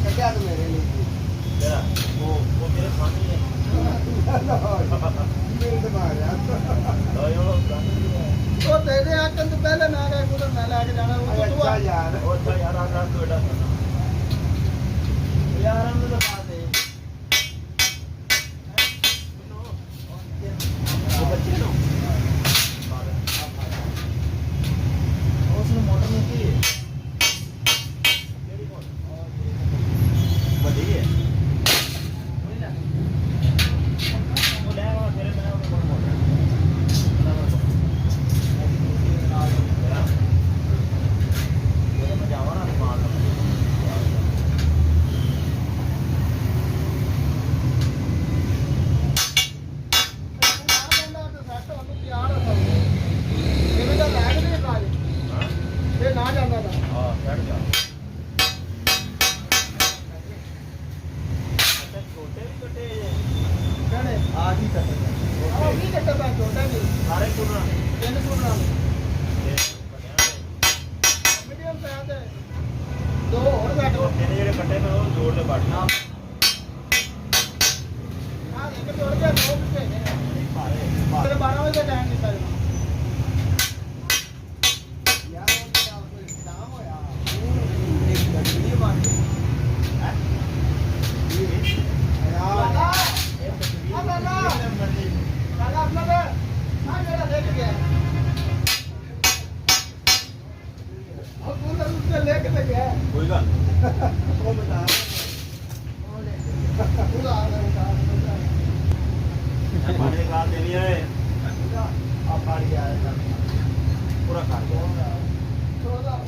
ਕੱਢਿਆ ਤੂੰ ਮੇਰੇ ਲਈ ਉਹ ਮੇਰੇ ਸਾਹਮਣੇ ਮੇਰੇ ਦਿਮਾਗ ਆ ਉਹ ਦੇ ਦੇ ਆਕਨ ਤੋਂ ਪਹਿਲੇ ਮੈਂ ਲੈ ਕੋਲ ਮੈਂ ਲੈ ਕੇ ਜਾਣਾ ਉਹ ਤੂੰ ਅੱਛਾ ਯਾਰ ਉਹ ਯਾਰ ਆ ਗਾ ਤੁਹਾਡਾ ਯਾਰ ਹਮ ਨੂੰ ਦਿਖਾ ਦੇ ਉਹ ਬੱਚੇ ਨੂੰ ਉਸ ਨੂੰ ਮੋਟਰ ਨੂੰ ਕੀ ਹੈ ਕਿਹੜੀ ਮੋਟਰ ਵੱਡੀ ਹੈ ਉਹ ਲੈ ਆ ਫਿਰ ਮੈਂ ਉਹ ਮੋਟਰ ਨਾ ਜਾਂਦਾ ਤਾਂ ਹਾਂ ਛੱਡ ਜਾ ਅੱਛਾ ਛੋਟੇ ਵੀ ਕੱਟੇ ਕਹਿੰਦੇ ਆ ਕੀ ਕਰ ਆਹ ਵੀ ਕੱਟਾ ਪਾ ਛੋਟਾ ਵੀ ਸਾਰੇ ਕੁੜਨਾ ਤਿੰਨ ਸੁਣਨਾ ਤੇ ਮੀਡੀਅਮ ਪੈ ਤੇ ਦੋ ਹੋਰ ਘੱਟ ਉਹ ਤਿੰਨ ਜਿਹੜੇ ਕੱਟੇ ਮੈਂ ਉਹ ਜੋੜ ਦੇ ਬੜਨਾ ਆਹ ਇੱਕ ਜੋੜ ਕੇ ਦੋ ਪਿੱਛੇ ਨੇ ਤੇਰੇ 12 ਵਜੇ ਦਾ ਟਾਈਮ ਦਿੱਤਾ ਜੀ ਯਾਰ ਉਹ ਕੋਈ ਨਾਮ ਹੋਇਆ ਇੱਕ ਗੱਡੀ ਮਾਰ ਕੇ ਹੈ ਯਾਰ ਕਾਲਾ ਆਪਣਾ ਦੇ ਆ ਜਿਹੜਾ ਦੇਖ ਗਿਆ ਉਹ ਕੋਲ ਉੱਤੇ ਲੈ ਕੇ ਗਿਆ ਕੋਈ ਗੱਲ ਉਹ ਬਤਾ ਪੂਰਾ ਆ ਗਿਆ ਪਾਣੀ ਦੇ ਗਲਾਸ ਦੇ ਲਈ ਓਏ ਆ ਪਾੜ ਗਿਆ ਪੂਰਾ ਕਰ ਦੋ ਥੋੜਾ